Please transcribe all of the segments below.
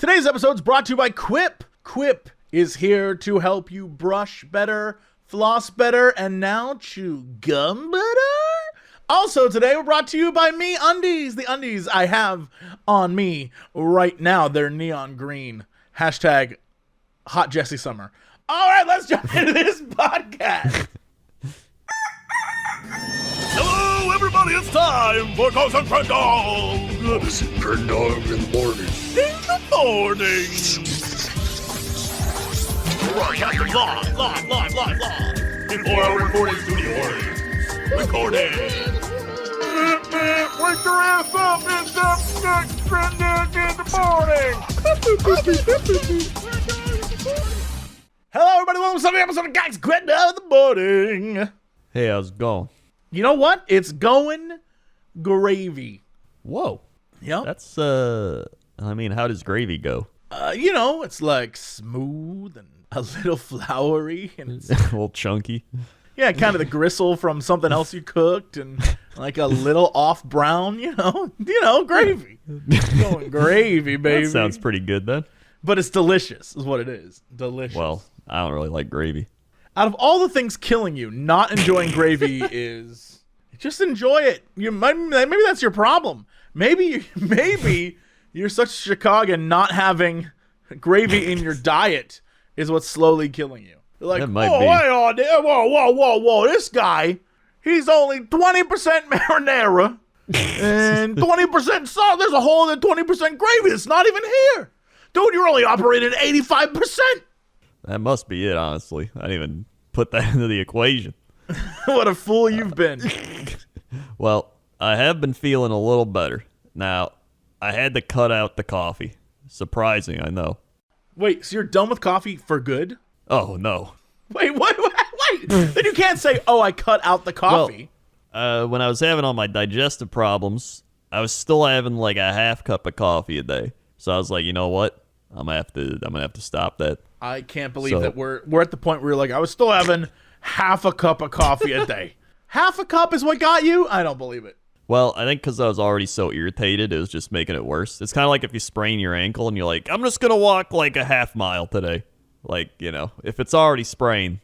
Today's episode is brought to you by Quip. Quip is here to help you brush better, floss better, and now chew gum better. Also today we're brought to you by Me Undies. The undies I have on me right now, they're neon green. Hashtag Hot Jesse Summer. All right, let's jump into this podcast. Hello, everybody, it's time for Ghost and Crendor. Ghost and Crendor in the morning. In the morning. Live. Before our recording studio audience. Recording. Wake your ass up, it's up next Crendor in the morning. Hello, everybody. Welcome to another episode of Guys Crendor in the morning. Hey, how's it going? You know what? It's going gravy. Whoa. Yep. That's, I mean, how does gravy go? It's like smooth and a little floury. And it's, A little chunky. yeah, kind of the gristle from something else you cooked and like a little off brown, gravy. Going gravy, baby. That sounds pretty good then. But it's delicious is what it is. Delicious. Well, I don't really like gravy. Out of all the things killing you, not enjoying gravy is just enjoy it. Maybe that's your problem. Maybe you're such a Chicagan, not having gravy in your diet is what's slowly killing you. You're like, That might oh, be. wait on there. Whoa. This guy, he's only 20% marinara and 20% salt. There's a whole other 20% gravy that's not even here. Dude, you're only operating at 85%. That must be it, honestly. I didn't even put that into the equation. What a fool you've been. Well, I have been feeling a little better. Now, I had to cut out the coffee. Surprising, I know. Wait, so you're done with coffee for good? Oh, no. Wait. Then you can't say, oh, I cut out the coffee. When I was having all my digestive problems, I was still having like a half cup of coffee a day. So I was like, you know what? I'm gonna have to stop that. I can't believe that we're at the point where you're like, I was still having half a cup of coffee a day. Half a cup is what got you? I don't believe it. Well, I think because I was already so irritated, it was just making it worse. It's kind of like if you sprain your ankle and you're like, I'm just gonna walk like a half mile today. Like, if it's already sprained,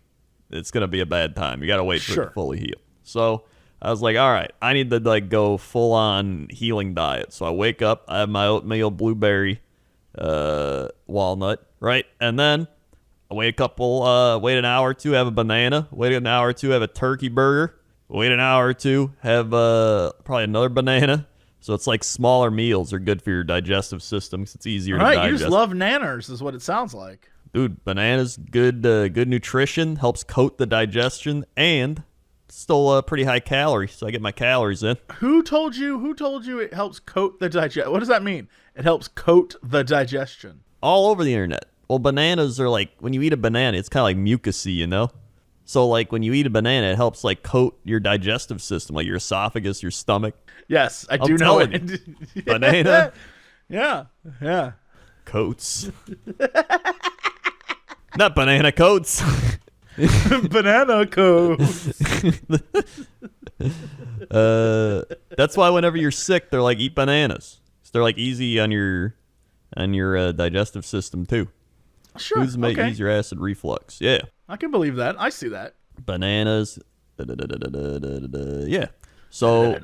it's gonna be a bad time. You gotta wait for it to fully heal. So I was like, all right, I need to like go full on healing diet. So I wake up, I have my oatmeal, blueberry, walnut, right? And then I wait an hour or two, have a banana, wait an hour or two, have a turkey burger, wait an hour or two, have probably another banana. So it's like smaller meals are good for your digestive system because it's easier to digest. You just love nanners is what it sounds like. Dude, bananas, good nutrition, helps coat the digestion, and still pretty high calories, so I get my calories in. Who told you it helps coat the digestion? What does that mean? It helps coat the digestion. All over the internet. Well, bananas are like, when you eat a banana, it's kind of like mucousy, So like when you eat a banana, it helps like coat your digestive system, like your esophagus, your stomach. Yes, I do know it. Banana. Yeah. Coats. Not banana coats. Banana coats. That's why whenever you're sick, they're like, eat bananas. So they're like easy on your digestive system too. Sure. Foods may ease your acid reflux. Yeah. I can believe that. I see that. Bananas. Yeah. So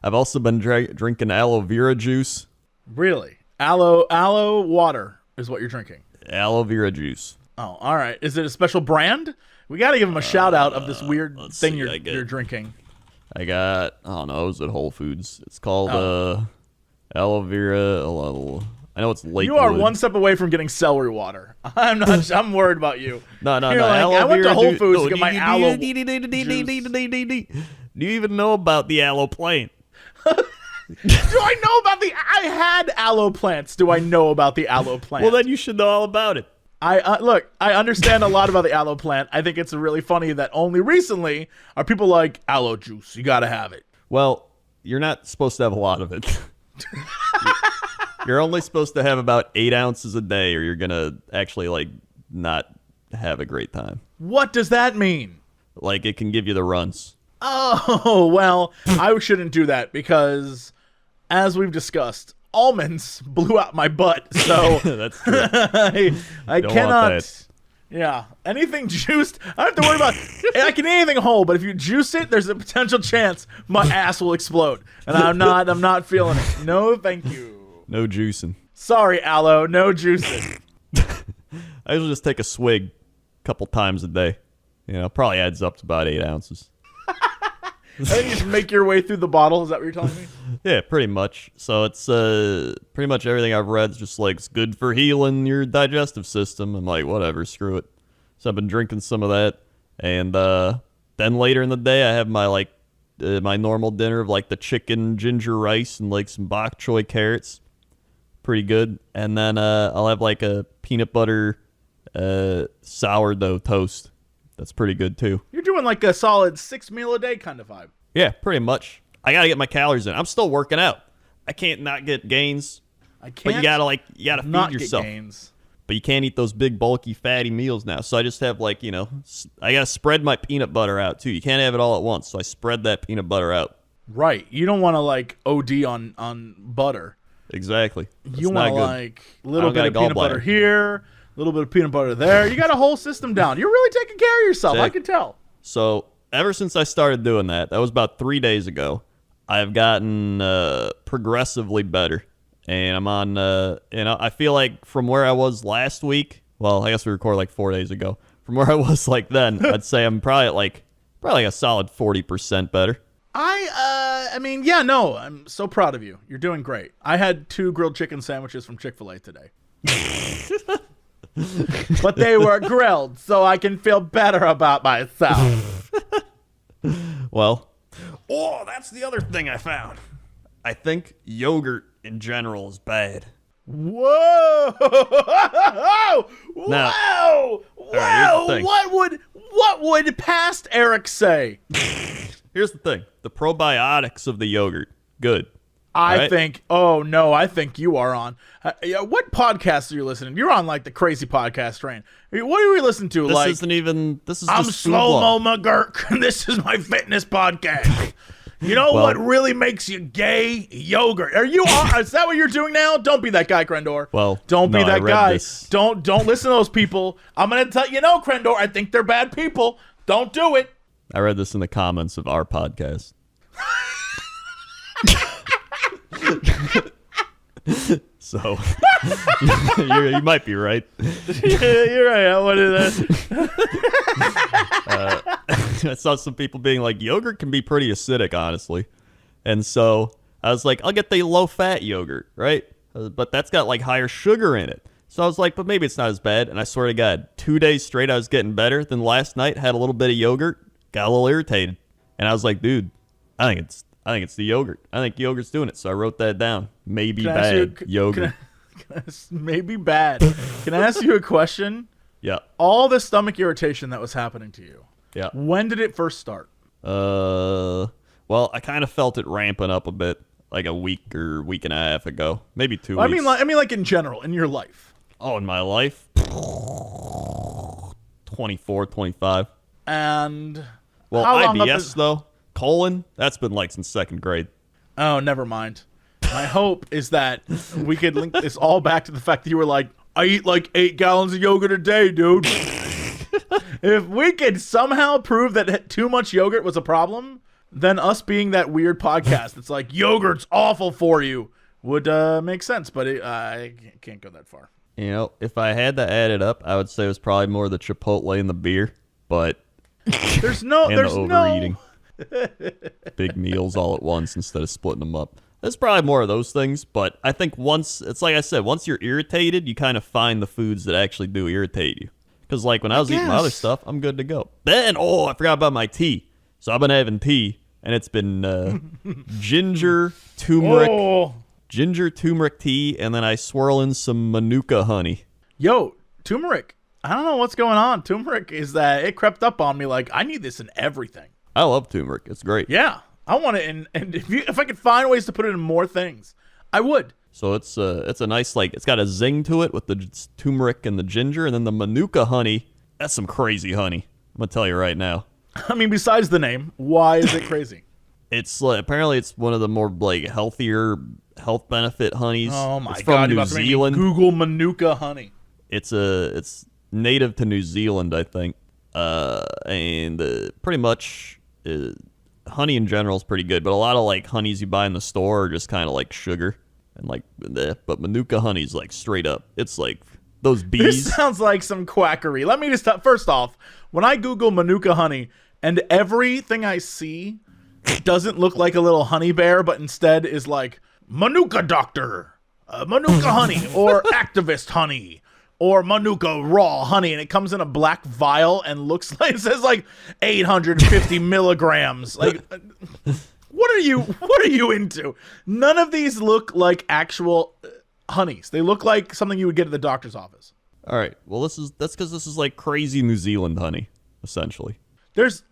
I've also been drinking aloe vera juice. Really? Aloe water is what you're drinking. Aloe vera juice. Oh, all right. Is it a special brand? We got to give them a shout out of this weird thing see, you're drinking. I got, I don't know, it was at Whole Foods. It's called aloe vera. I know it's Lakewood. You are one step away from getting celery water. I'm worried about you. No. Like, Aloe I went to vera Whole Foods to get my aloe juice. Do you even know about the aloe plant? I had aloe plants. Do I know about the aloe plant? Well, then you should know all about it. I understand a lot about the aloe plant. I think it's really funny that only recently are people like, aloe juice, you gotta have it. Well, you're not supposed to have a lot of it. You're only supposed to have about 8 ounces a day, or you're gonna actually like not have a great time. What does that mean? Like, it can give you the runs. Oh, well, I shouldn't do that because, as we've discussed, almonds blew out my butt, so That's true. I Don't cannot. want that. Yeah, anything juiced, I don't have to worry about. I can eat anything whole, but if you juice it, there's a potential chance my ass will explode, and I'm not feeling it. No, thank you. No juicing. Sorry, Aloe, no juicing. I usually just take a swig a couple times a day. Probably adds up to about 8 ounces. I think you just make your way through the bottle. Is that what you're telling me? Yeah, pretty much. So it's pretty much everything I've read is just like it's good for healing your digestive system. I'm like, whatever, screw it. So I've been drinking some of that, and then later in the day I have my my normal dinner of like the chicken ginger rice and like some bok choy carrots. Pretty good. And then I'll have like a peanut butter sourdough toast. That's pretty good too. You're doing like a solid 6 meal a day kind of vibe. Yeah, pretty much. I gotta get my calories in. I'm still working out. I can't not get gains. I can't. But you gotta not feed yourself. Get gains. But you can't eat those big bulky fatty meals now. So I just have I gotta spread my peanut butter out too. You can't have it all at once. So I spread that peanut butter out. Right. You don't want to like OD on butter. Exactly. You want like a little bit of peanut butter here, a little bit of peanut butter there. You got a whole system down. You're really taking care of yourself. I can tell. So ever since I started doing that was about 3 days ago, I've gotten progressively better. And I'm on, I feel like from where I was last week, well, I guess we recorded like 4 days ago. From where I was like then, I'd say I'm probably like a solid 40% better. I'm so proud of you. You're doing great. I had 2 grilled chicken sandwiches from Chick-fil-A today. But they were grilled, so I can feel better about myself. Well, that's the other thing I found. I think yogurt in general is bad. Whoa! Now, Whoa! right, here's the thing. What would past Eric say? Here's the thing. The probiotics of the yogurt, good. I think you are on. What podcast are you listening to? You're on like the crazy podcast train. What are we listening to? This is I'm just Slow Mo McGurk. This is my fitness podcast. You know what really makes you gay? Yogurt. Are you on? Is that what you're doing now? Don't be that guy, Crendor. Well, don't be no, that guy. This. Don't listen to those people. I'm gonna tell you, Crendor. I think they're bad people. Don't do it. I read this in the comments of our podcast. So you might be right. You're right. What is that? I saw some people being like, yogurt can be pretty acidic, honestly. And so I was like, I'll get the low-fat yogurt, right? But that's got like higher sugar in it. So I was like, but maybe it's not as bad. And I swear to God, 2 days straight I was getting better. Then last night had a little bit of yogurt, got a little irritated. And I was like, dude, I think it's the yogurt. I think yogurt's doing it. So I wrote that down. Maybe bad yogurt. Maybe bad. Can I ask you a question? Yeah. All the stomach irritation that was happening to you. Yeah. When did it first start? Well, I kind of felt it ramping up a bit, like a week or week and a half ago, maybe 2 weeks. I mean, like in general, in your life. Oh, in my life, 24, 25. And well, how long IBS though, colon, that's been like since 2nd grade. Oh, never mind. My hope is that we could link this all back to the fact that you were like, I eat like 8 gallons of yogurt a day, dude. If we could somehow prove that too much yogurt was a problem, then us being that weird podcast that's like, yogurt's awful for you, would make sense. But I can't go that far. If I had to add it up, I would say it was probably more the Chipotle and the beer, but there's the overeating. Big meals all at once instead of splitting them up. There's probably more of those things, but I think it's like I said, once you're irritated, you kind of find the foods that actually do irritate you. Because like when I was eating my other stuff, I'm good to go. Then, I forgot about my tea. So I've been having tea, and it's been ginger, turmeric tea, and then I swirl in some Manuka honey. Yo, turmeric. I don't know what's going on. Turmeric is that it crept up on me like, I need this in everything. I love turmeric. It's great. Yeah. I want it in, and if I could find ways to put it in more things, I would. So it's a nice, like, it's got a zing to it with the turmeric and the ginger, and then the Manuka honey, that's some crazy honey. I'm going to tell you right now. I mean, besides the name, why is it crazy? It's like, apparently it's one of the more like healthier health benefit honeys. Oh my it's god! from You New about to make me Zealand. Google Manuka honey. It's native to New Zealand, I think. And pretty much honey in general is pretty good, but a lot of like honeys you buy in the store are just kind of like sugar and like but Manuka honey's like straight up. It's like those bees. This sounds like some quackery. Let me just first off, when I Google Manuka honey and everything I see doesn't look like a little honey bear, but instead is like Manuka doctor, Manuka honey, or activist honey, or Manuka raw honey, and it comes in a black vial and looks like it says like 850 milligrams. Like, what are you into? None of these look like actual honeys. They look like something you would get at the doctor's office. All right. Well, that's because this is like crazy New Zealand honey, essentially. There's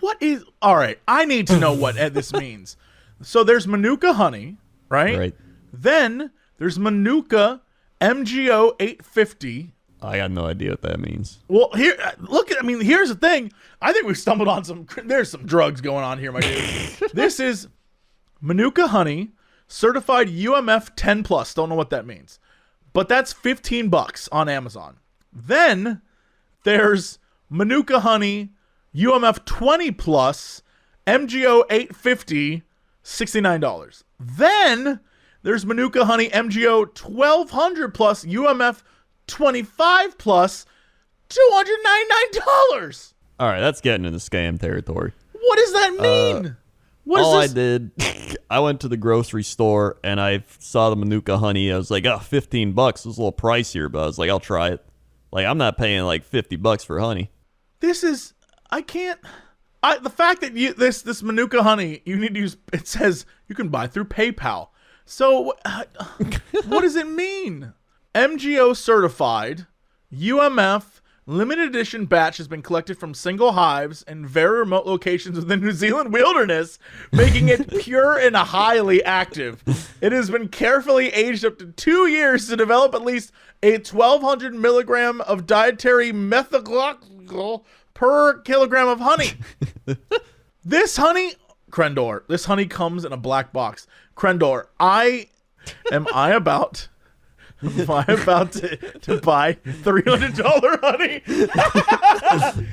what is all right? I need to know what this means. So there's Manuka honey, right? Right. Then there's Manuka MGO 850. I got no idea what that means. Well, here, here's the thing. I think we've stumbled on there's some drugs going on here, my dude. This is Manuka honey, certified UMF 10 plus. Don't know what that means, but that's $15 on Amazon. Then there's Manuka honey, UMF 20 plus, MGO 850, $69. Then there's Manuka honey, MGO 1200 plus, UMF 25 plus, $299. All right, that's getting into scam territory. What does that mean? I did, I went to the grocery store and I saw the Manuka honey. I was like, oh, $15. It's a little pricier, but I was like, I'll try it. Like, I'm not paying like $50 for honey. This is, the fact that this Manuka honey, you need to use, it says you can buy through PayPal. So, what does it mean? MGO certified, UMF, limited edition batch has been collected from single hives in very remote locations within New Zealand wilderness, making it pure and highly active. It has been carefully aged up to 2 years to develop at least a 1,200 milligram of dietary methylglycol per kilogram of honey. This honey, Crendor, this honey comes in a black box. Crendor, am I about to buy $300 honey?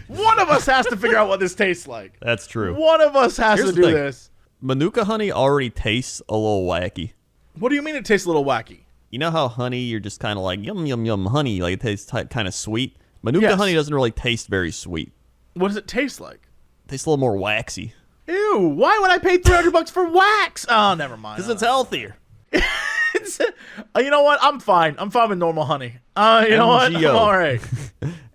One of us has to figure out what this tastes like. That's true. One of us has Here's to the do thing. this. Manuka honey already tastes a little wacky. What do you mean it tastes a little wacky? You know how honey, you're just kind of like, yum, yum, yum, honey. Like, it tastes kind of sweet. Manuka Yes. honey doesn't really taste very sweet. What does it taste like? It tastes a little more waxy. Ew, why would I pay $300 for wax? Oh, never mind. Because it's healthier. You know what? I'm fine. I'm fine with normal honey. You know what? I'm MGO. all right.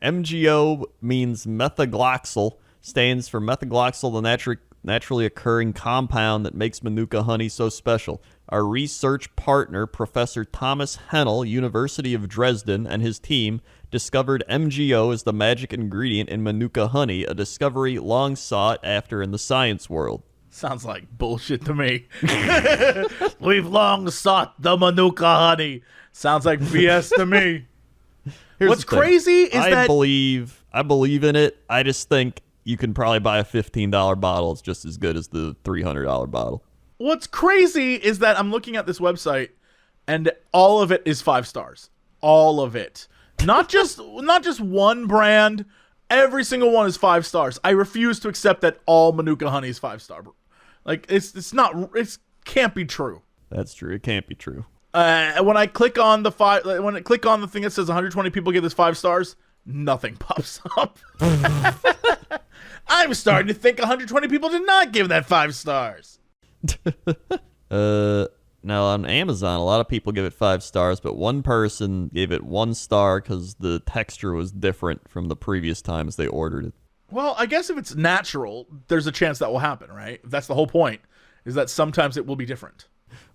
MGO means methylglycol, stands for methylglycol, the naturally occurring compound that makes Manuka honey so special. Our research partner, Professor Thomas Hennel, University of Dresden, and his team discovered MGO as the magic ingredient in Manuka honey, a discovery long sought after in the science world. Sounds like bullshit to me. We've long sought the Manuka honey. Sounds like BS to me. Here's What's the thing. crazy is I that believe in it. I just think you can probably buy a $15 bottle. It's just as good as the $300 bottle. what's crazy is that I'm looking at this website and all of it is 5 stars. All of it. Not just one brand. Every single one is 5 stars. I refuse to accept that all Manuka honey is 5-star. Like it can't be true. That's true. It can't be true. When I click on the thing that says 120 people give this 5 stars, nothing pops up. I'm starting to think 120 people did not give that 5 stars. Now on Amazon, a lot of people give it 5 stars, but one person gave it 1 star because the texture was different from the previous times they ordered it. Well, I guess if it's natural, there's a chance that will happen, right? That's the whole point, is that sometimes it will be different.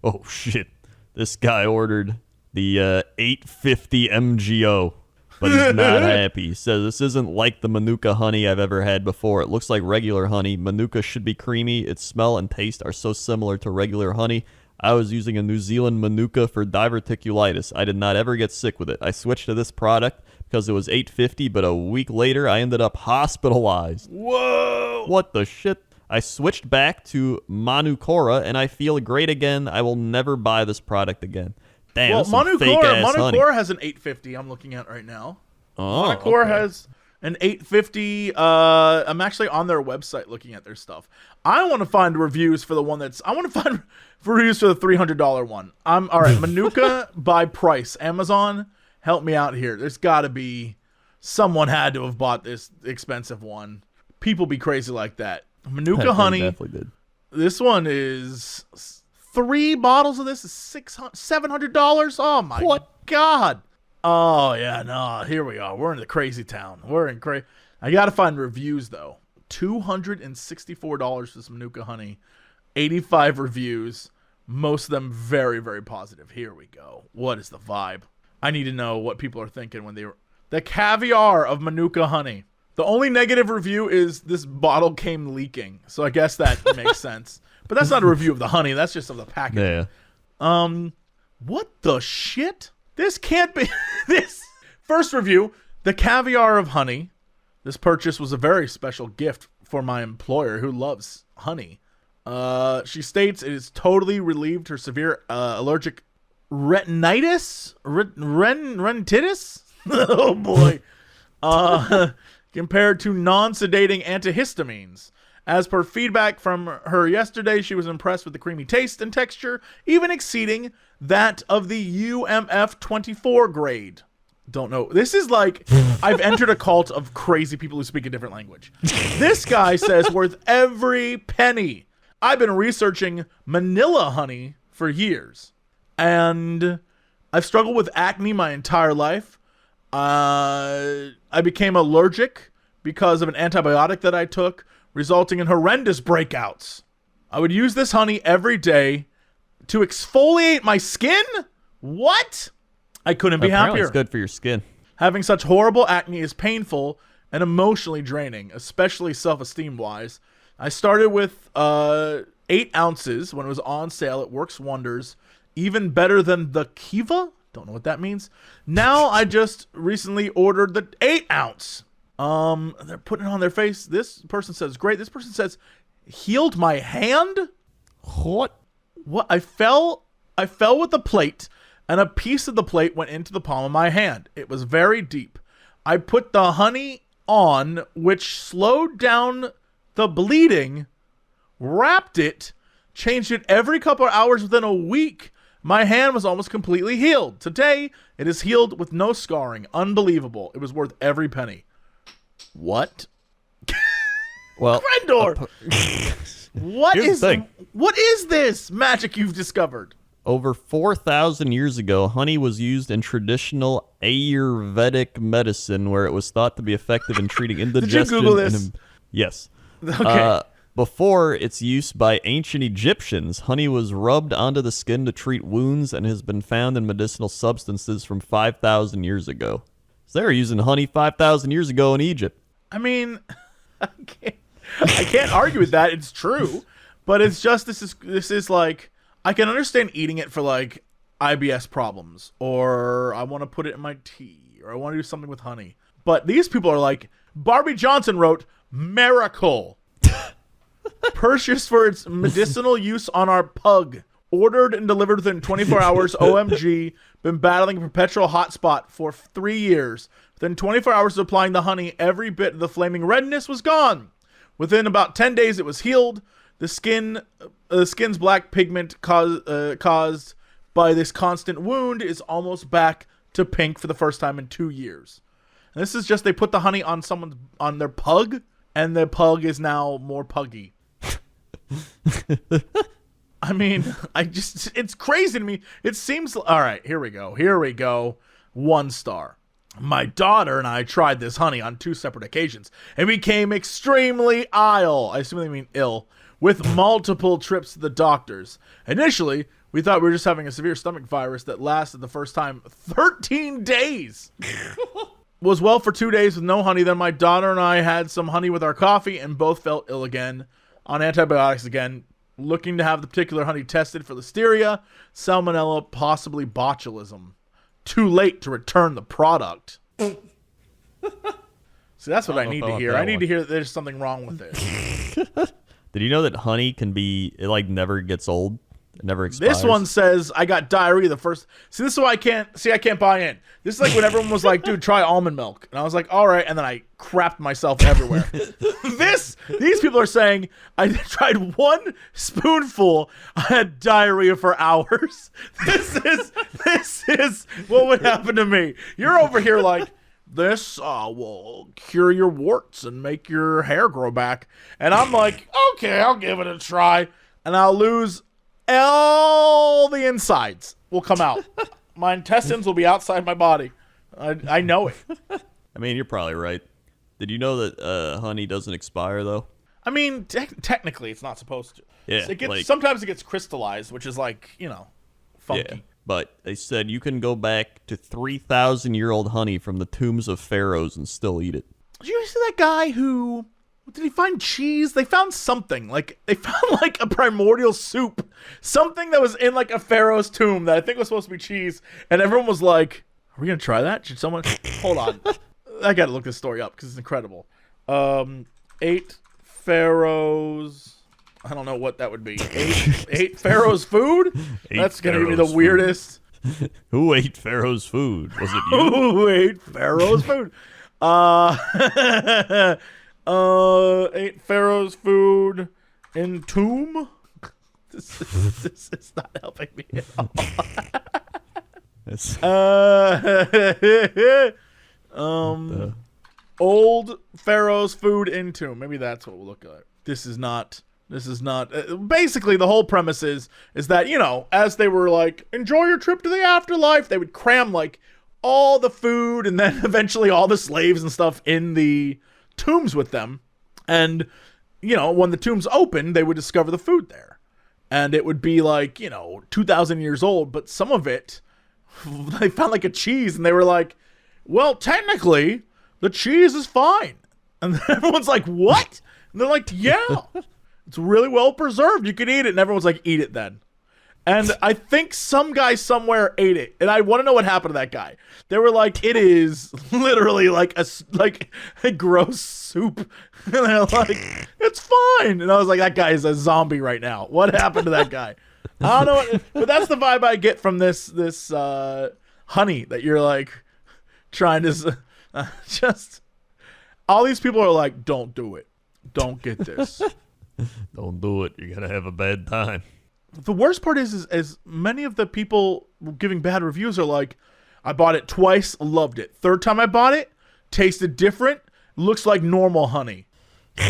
Oh shit! This guy ordered the 850 MGO, but he's not happy. He says this isn't like the Manuka honey I've ever had before. It looks like regular honey. Manuka should be creamy. Its smell and taste are so similar to regular honey. I was using a New Zealand Manuka for diverticulitis. I did not ever get sick with it. I switched to this product because it was $8.50, but a week later I ended up hospitalized. Whoa! What the shit? I switched back to Manuka, and I feel great again. I will never buy this product again. Damn, Well, Manuka Manuka has an 850 I'm looking at right now. Oh, Manuka has an 850. I'm actually on their website looking at their stuff. I want to find reviews for the one that's. I want to find reviews for the $300 one. I'm all right. Manuka by price. Amazon, help me out here. There's got to be someone had to have bought this expensive one. People be crazy like that. Manuka Honey. Definitely did. This one is 3 bottles of this is $700. Oh my God. Oh yeah, no. Here we are. We're in the crazy town. We're in crazy. I gotta find reviews though. $264 for this Manuka Honey. 85 reviews. Most of them very, very positive. Here we go. What is the vibe? I need to know what people are thinking when they were. The caviar of Manuka Honey. The only negative review is this bottle came leaking. So I guess that makes sense. But that's not a review of the honey. That's just of the packaging. Yeah. What the shit? This can't be. This first review, the caviar of honey. This purchase was a very special gift for my employer who loves honey. She states it has totally relieved her severe allergic retinitis. Retinitis? Oh boy. Compared to non-sedating antihistamines. As per feedback from her yesterday, she was impressed with the creamy taste and texture, even exceeding that of the UMF 24 grade. Don't know. This is like, I've entered a cult of crazy people who speak a different language. This guy says worth every penny. I've been researching Manila honey for years, and I've struggled with acne my entire life. I became allergic because of an antibiotic that I took, resulting in horrendous breakouts. I would use this honey every day to exfoliate my skin? What? I couldn't be Apparently happier. It's good for your skin. Having such horrible acne is painful and emotionally draining, especially self-esteem wise. I started with 8 ounces when it was on sale. It works wonders. Even better than the Kiva? Don't know what that means. Now I just recently ordered the 8 ounce. They're putting it on their face. This person says great. This person says healed my hand. What? What? I fell with the plate, and a piece of the plate went into the palm of my hand. It was very deep. I put the honey on, which slowed down the bleeding, wrapped it, changed it every couple of hours within a week. My hand was almost completely healed. Today, it is healed with no scarring. Unbelievable. It was worth every penny. What? Well, Crendor! What Here's the thing. What is this magic you've discovered? over 4,000 years ago, honey was used in traditional Ayurvedic medicine where it was thought to be effective in treating indigestion. Did you Google this? Yes. Okay. Before its use by ancient Egyptians, honey was rubbed onto the skin to treat wounds and has been found in medicinal substances from 5,000 years ago. So they were using honey 5,000 years ago in Egypt. I mean, I can't argue with that. It's true, but it's just this is like, I can understand eating it for like IBS problems, or I want to put it in my tea, or I want to do something with honey. But these people are like, Barbie Johnson wrote, miracle. Purchased for its medicinal use on our pug. Ordered and delivered within 24 hours. OMG. Been battling a perpetual hotspot for 3 years. Within 24 hours of applying the honey, every bit of the flaming redness was gone. Within about 10 days, it was healed. The skin's black pigment caused by this constant wound is almost back to pink for the first time in 2 years. And this is just, they put the honey on their pug, and the pug is now more puggy. I mean, it's crazy to me. It seems, all right, here we go. 1 star. My daughter and I tried this honey on 2 separate occasions and became extremely ill. I assume they mean ill, with multiple trips to the doctors. Initially, we thought we were just having a severe stomach virus that lasted the first time 13 days. Was well for 2 days with no honey. Then my daughter and I had some honey with our coffee and both felt ill again. On antibiotics again, looking to have the particular honey tested for listeria, salmonella, possibly botulism. Too late to return the product. See, that's what I need to hear. I need to hear that there's something wrong with it. Did you know that honey can be, it like never gets old? It never expires? This one says I got diarrhea the first. See, this is why I can't buy in. This is like when everyone was like, dude, try almond milk. And I was like, all right. And then I crapped myself everywhere. These people are saying I tried one spoonful. I had diarrhea for hours. This is what would happen to me. You're over here like, this will cure your warts and make your hair grow back. And I'm like, okay, I'll give it a try. And I'll lose all the insides will come out. My intestines will be outside my body. I know it. I mean, you're probably right. Did you know that honey doesn't expire, though? I mean, technically, it's not supposed to. Yeah. Sometimes it gets crystallized, which is like, funky. Yeah. But they said you can go back to 3,000-year-old honey from the tombs of pharaohs and still eat it. Did you see that guy who... Did he find cheese? They found something. Like, they found, like, a primordial soup. Something that was in, like, a pharaoh's tomb that I think was supposed to be cheese. And everyone was like, are we going to try that? Should someone... Hold on. I got to look this story up because it's incredible. 8 pharaohs... I don't know what that would be. 8 pharaohs' food? That's going to be the weirdest. Who ate pharaoh's food? Was it you? Who ate pharaoh's food? 8 pharaohs' food in tomb. This is not helping me at all. Old pharaoh's food in tomb. Maybe that's what we'll look at. This is not. Basically, the whole premise is that, as they were like, enjoy your trip to the afterlife, they would cram like all the food and then eventually all the slaves and stuff in the tombs with them. And, when the tombs opened, they would discover the food there. And it would be like, 2,000 years old. But some of it, they found like a cheese and they were like, well, technically, the cheese is fine. And everyone's like, what? And they're like, yeah. It's really well preserved. You can eat it. And everyone's like, eat it then. And I think some guy somewhere ate it. And I want to know what happened to that guy. They were like, it is literally like a gross soup. And they're like, it's fine. And I was like, that guy is a zombie right now. What happened to that guy? I don't know. But that's the vibe I get from this honey that you're like trying to just. All these people are like, don't do it. Don't get this. Don't do it. You're going to have a bad time. The worst part is many of the people giving bad reviews are like, I bought it twice, loved it. Third time I bought it, tasted different, looks like normal honey.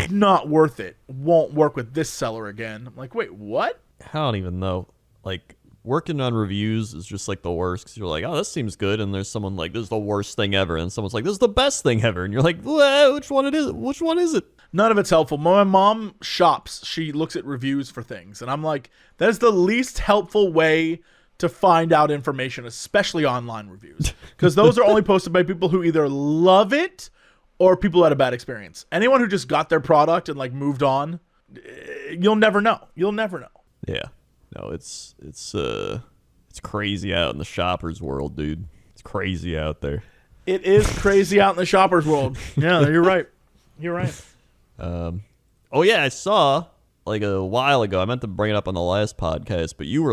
Not worth it. Won't work with this seller again. I'm like, wait, what? I don't even know. Like, working on reviews is just like the worst because you're like, oh, this seems good. And there's someone like, this is the worst thing ever. And someone's like, this is the best thing ever. And you're like, well, which one it is? Which one is it? None of it's helpful. My mom shops. She looks at reviews for things. And I'm like, that is the least helpful way to find out information, especially online reviews. Because those are only posted by people who either love it or people who had a bad experience. Anyone who just got their product and like moved on, you'll never know. You'll never know. Yeah. No, it's crazy out in the shoppers world, dude. It's crazy out there. It is crazy out in the shoppers world. Yeah, you're right. You're right. Oh yeah, I saw like a while ago. I meant to bring it up on the last podcast, but you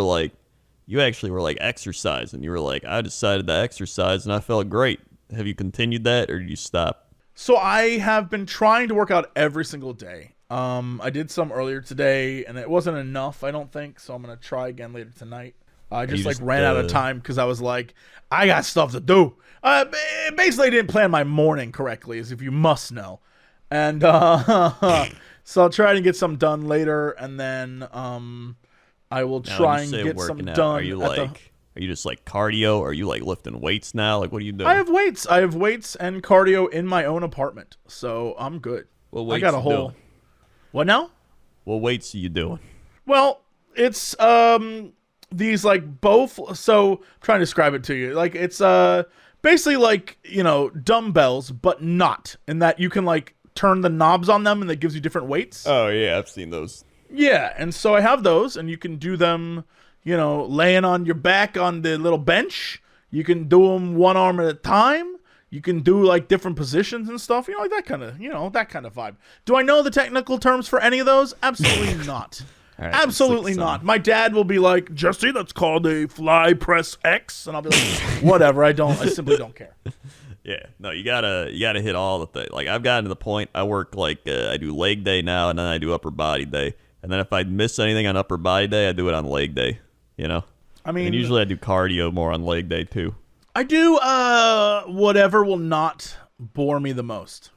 actually were like exercising. You were like, I decided to exercise and I felt great. Have you continued that or did you stop? So I have been trying to work out every single day. I did some earlier today and it wasn't enough, I don't think. So I'm going to try again later tonight. I just ran out of time because I was like, I got stuff to do. Basically didn't plan my morning correctly, as if you must know. And so I'll try to get some done later, and then I will try and get some done. Are you just like cardio? Or are you like lifting weights now? Like, what are you doing? I have weights. I have weights and cardio in my own apartment, so I'm good. What weights I got a whole. Doing? What now? What weights are you doing? Well, it's these like both. So I'm trying to describe it to you. Like it's basically like dumbbells, but not in that you can like turn the knobs on them and that gives you different weights. Oh yeah, I've seen those. Yeah, and so I have those, and you can do them, laying on your back on the little bench. You can do them one arm at a time. You can do like different positions and stuff, like that kind of, that kind of vibe. Do I know the technical terms for any of those? Absolutely not. Right, Absolutely not. My dad will be like, Jesse, that's called a fly press X, and I'll be like, whatever. I simply don't care. Yeah, no, you gotta hit all the things. Like I've gotten to the point I work like I do leg day now, and then I do upper body day, and then if I miss anything on upper body day, I do it on leg day. I mean, and usually I do cardio more on leg day too. I do whatever will not bore me the most.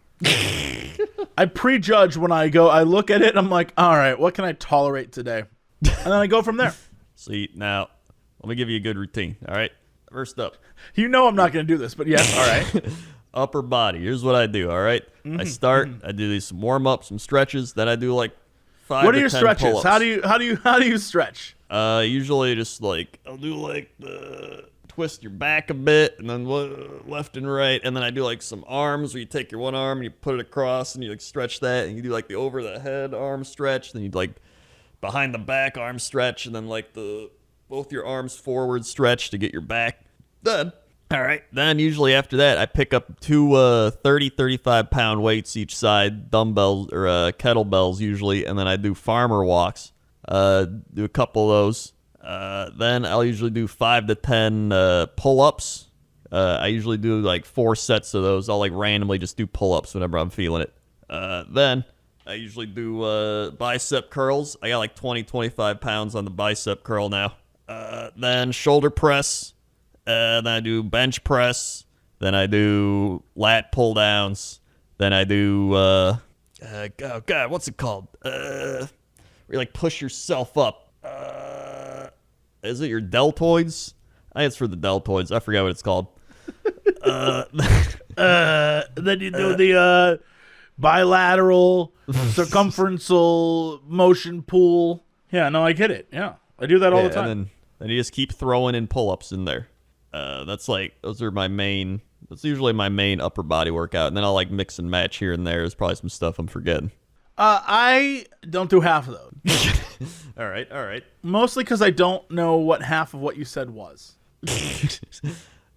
I prejudge when I go. I look at it and I'm like, all right, what can I tolerate today? And then I go from there. See, now let me give you a good routine. All right, first up. I'm not going to do this, but yes, all right. Upper body. Here's what I do. All right, I start. I do these some warm ups, some stretches. Then I do like 5 What to are your 10 stretches? pull-ups. How do you stretch? Usually just like I'll do like the twist your back a bit, and then left and right, and then I do like some arms where you take your one arm and you put it across and you like stretch that, and you do like the over the head arm stretch, then you like behind the back arm stretch, and then like the both your arms forward stretch to get your back done. All right. Then usually after that, I pick up two 35 pound weights each side, dumbbells or kettlebells usually, and then I do farmer walks. Do a couple of those. Then I'll usually do 5 to 10 pull-ups. I usually do like 4 sets of those. I'll like randomly just do pull-ups whenever I'm feeling it. Then I usually do bicep curls. I got like 25 pounds on the bicep curl now. Then shoulder press. Then I do bench press. Then I do lat pull downs. Then I do oh God, what's it called? Where you like push yourself up. Is it your deltoids? I think it's for the deltoids. I forgot what it's called. Then you do the bilateral circumferential motion pull. Yeah, no, I get it. Yeah, I do that all the time. And then you just keep throwing in pull-ups in there. That's usually my main upper body workout. And then I'll like mix and match here and there. There's probably some stuff I'm forgetting. I don't do half of those. All right. Mostly because I don't know what half of what you said was.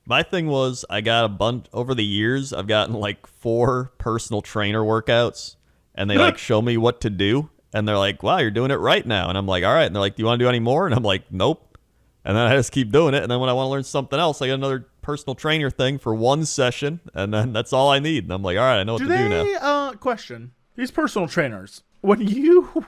My thing was I got a bunch over the years. I've gotten like 4 personal trainer workouts, and they like show me what to do, and they're like, "Wow, you're doing it right now." And I'm like, "All right." And they're like, "Do you want to do any more?" And I'm like, "Nope." And then I just keep doing it. And then when I want to learn something else, I get another personal trainer thing for 1 session, and then that's all I need. And I'm like, "All right, I know what to do now." Question. These personal trainers, when you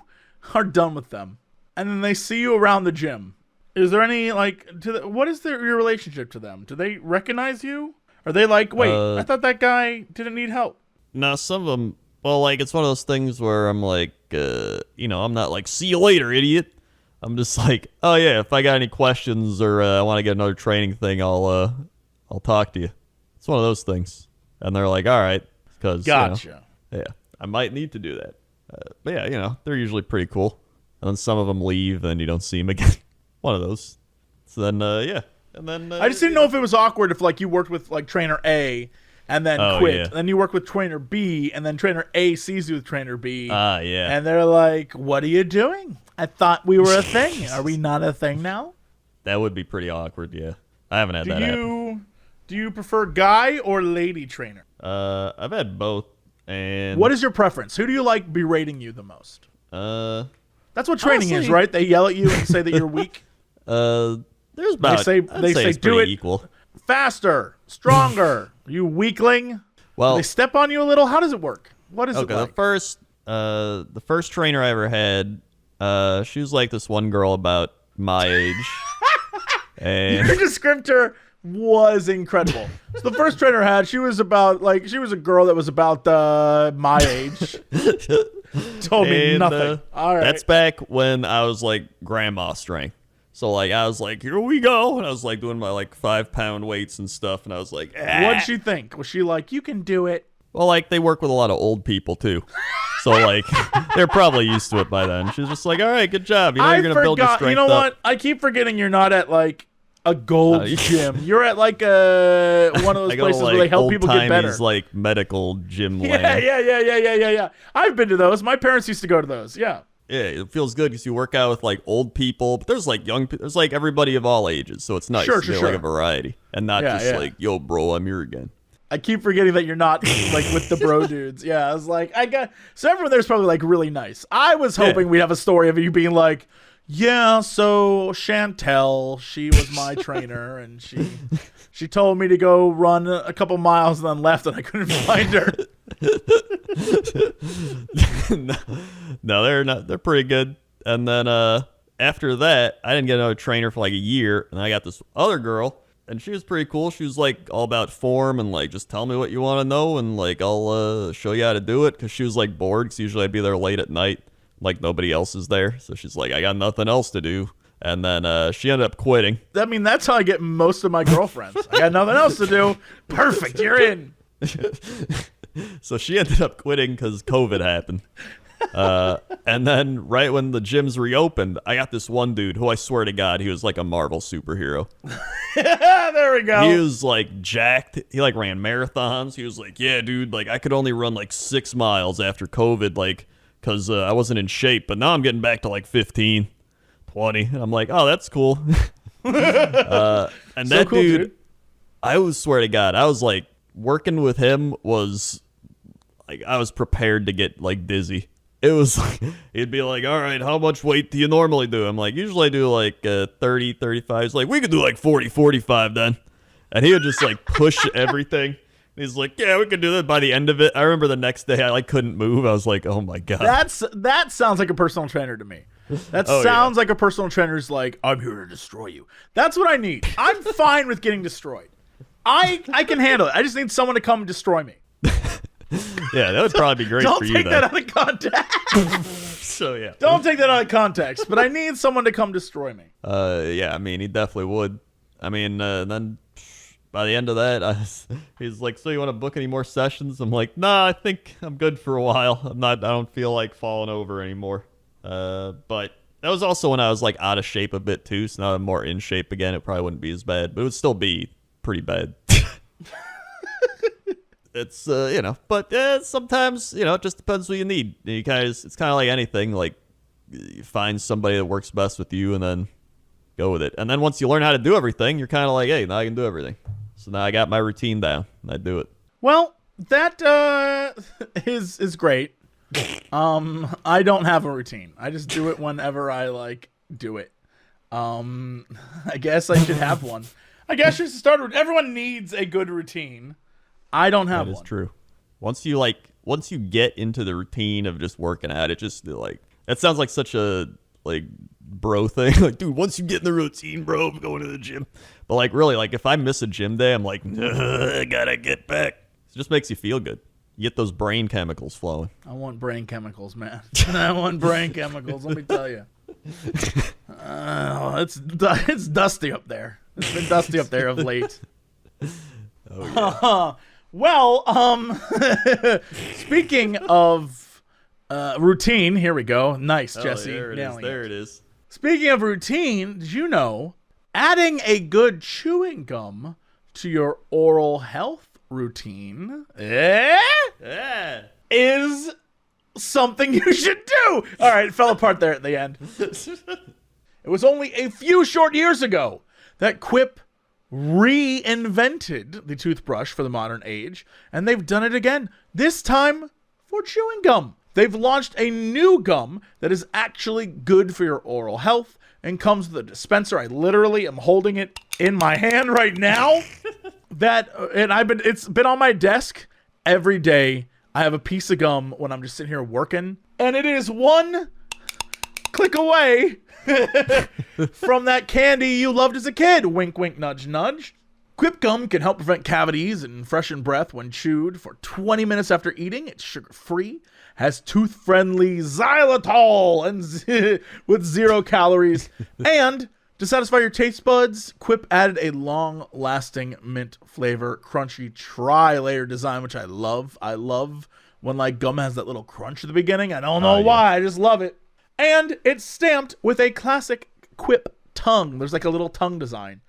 are done with them and then they see you around the gym, is there any what is your relationship to them? Do they recognize you? Are they like, wait, I thought that guy didn't need help? No, some of them, well, like it's one of those things where I'm like, I'm not like, see you later, idiot. I'm just like, oh yeah, if I got any questions or I want to get another training thing, I'll talk to you. It's one of those things. And they're like, all right, because gotcha. Yeah. I might need to do that. But yeah, they're usually pretty cool. And then some of them leave, and you don't see them again. One of those. So then, yeah. And then I just didn't know if it was awkward if like you worked with like trainer A and then quit. Yeah. And then you work with trainer B, and then trainer A sees you with trainer B. Yeah. And they're like, "What are you doing? I thought we were a thing. Are we not a thing now?" That would be pretty awkward, yeah. I haven't had that happen. Do you prefer guy or lady trainer? I've had both. And what is your preference? Who do you like berating you the most? That's what training is, honestly, right? They yell at you and say that you're weak. There's about They say it's do pretty it equal. faster, stronger. You weakling. Well, they step on you a little. How does it work? What is it like? The first trainer I ever had, she was like this one girl about my age. And your descriptor was incredible. So the first trainer I had, she was a girl that was about my age. Told me nothing. All right. That's back when I was like grandma strength. So like I was like, here we go, and I was like doing my like 5-pound weights and stuff, and I was like, What'd she think? Was she like, you can do it? Well, like they work with a lot of old people too. So like they're probably used to it by then. She's just like, all right, good job. You're gonna build your strength. You know up. what? I keep forgetting you're not at like a gold gym. You're at like one of those places where they help people get better. Like medical gym Yeah, land. yeah. I've been to those. My parents used to go to those. Yeah. Yeah, it feels good because you work out with like old people, but there's like young people. There's like everybody of all ages, so it's nice. Sure. Like a variety, and not like, yo, bro, I'm here again. I keep forgetting that you're not like with the bro dudes. Yeah, I was like, so everyone there's probably like really nice. I was hoping we'd have a story of you being like, yeah, so Chantel, she was my trainer, and she told me to go run a couple miles and then left, and I couldn't find her. No, they're not. They're pretty good. And then after that, I didn't get another trainer for like a year, and I got this other girl, and she was pretty cool. She was like all about form and like just tell me what you want to know, and like I'll show you how to do it. Because she was like bored, because usually I'd be there late at night, like nobody else is there. So she's like, I got nothing else to do. And then she ended up quitting. I mean, that's how I get most of my girlfriends. I got nothing else to do. Perfect, you're in. So she ended up quitting because COVID happened. And then right when the gyms reopened, I got this one dude who I swear to God, he was like a Marvel superhero. There we go. He was like jacked. He like ran marathons. He was like, yeah, dude, like I could only run like 6 miles after COVID, like, because I wasn't in shape. But now I'm getting back to like 15, 20. And I'm like, oh, that's cool. And So that cool, dude, I was swear to God, I was like, working with him was like, I was prepared to get like dizzy. It was like, he'd be like, all right, how much weight do you normally do? I'm like, usually I do like 30, 35. He's like, we could do like 40, 45 then. And he would just like push everything. He's like, yeah, we could do that. By the end of it, I remember the next day I like couldn't move. I was like, oh my God. That sounds like a personal trainer to me. That sounds like a personal trainer's like, I'm here to destroy you. That's what I need. I'm fine with getting destroyed. I can handle it. I just need someone to come and destroy me. Yeah, that would probably be great for you. Don't take that out of context. So yeah. Don't take that out of context. But I need someone to come destroy me. Yeah, I mean, he definitely would. I mean, then by the end of that, he's like, so you want to book any more sessions? I'm like, nah, I think I'm good for a while. I don't feel like falling over anymore. But that was also when I was like out of shape a bit too. So now I'm more in shape again. It probably wouldn't be as bad, but it would still be pretty bad. It's but sometimes it just depends what you need. You guys, it's kind of like anything. Like you find somebody that works best with you, and then go with it. And then once you learn how to do everything, you're kind of like, hey, now I can do everything. So now I got my routine down, and I do it. Well, that is great. I don't have a routine. I just do it whenever I like do it. I guess I should have one. I guess just to start. Everyone needs a good routine. I don't have one. That is true. Once you get into the routine of just working out, it just like that sounds like such a like bro thing. Like, dude, once you get in the routine, bro, I'm going to the gym. But like really, like if I miss a gym day, I'm like, I gotta get back. It just makes you feel good. You get those brain chemicals flowing. I want brain chemicals, man. I want brain chemicals. Let me tell you. It's dusty up there. It's been dusty up there of late. Oh yeah. Well, speaking of routine, here we go. Nice, Jesse. There it is. There it is. Speaking of routine, did you know adding a good chewing gum to your oral health routine is something you should do? All right, it fell apart there at the end. It was only a few short years ago that Quip reinvented the toothbrush for the modern age, and they've done it again, this time for chewing gum. They've launched a new gum that is actually good for your oral health and comes with a dispenser. I literally am holding it in my hand right now. It's been on my desk every day. I have a piece of gum when I'm just sitting here working, and it is one click away from that candy you loved as a kid. Wink, wink, nudge, nudge. Quip gum can help prevent cavities and freshen breath when chewed for 20 minutes after eating. It's sugar-free, has tooth-friendly xylitol and with 0 calories. And to satisfy your taste buds, Quip added a long-lasting mint flavor, crunchy tri-layer design, which I love. I love when like gum has that little crunch at the beginning. I don't know why. I just love it. And it's stamped with a classic Quip tongue. There's like a little tongue design.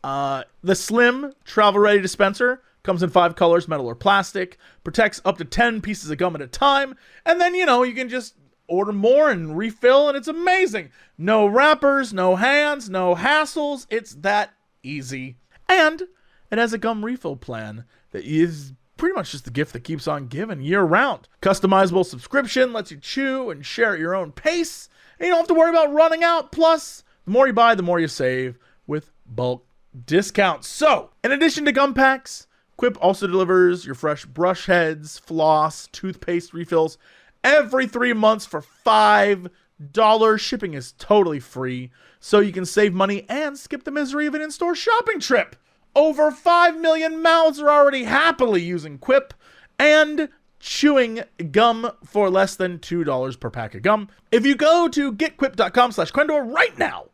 The slim, travel-ready dispenser comes in 5 colors, metal or plastic, protects up to 10 pieces of gum at a time, and then, you can just order more and refill, and it's amazing. No wrappers, no hands, no hassles. It's that easy. And it has a gum refill plan that is pretty much just the gift that keeps on giving year round. Customizable subscription lets you chew and share at your own pace, and you don't have to worry about running out. Plus, the more you buy, the more you save with bulk discounts. So, in addition to gum packs, Quip also delivers your fresh brush heads, floss, toothpaste refills every 3 months for $5. Shipping is totally free, so you can save money and skip the misery of an in-store shopping trip. Over 5 million mouths are already happily using Quip and chewing gum for less than $2 per pack of gum. If you go to getquip.com/Crendor right now,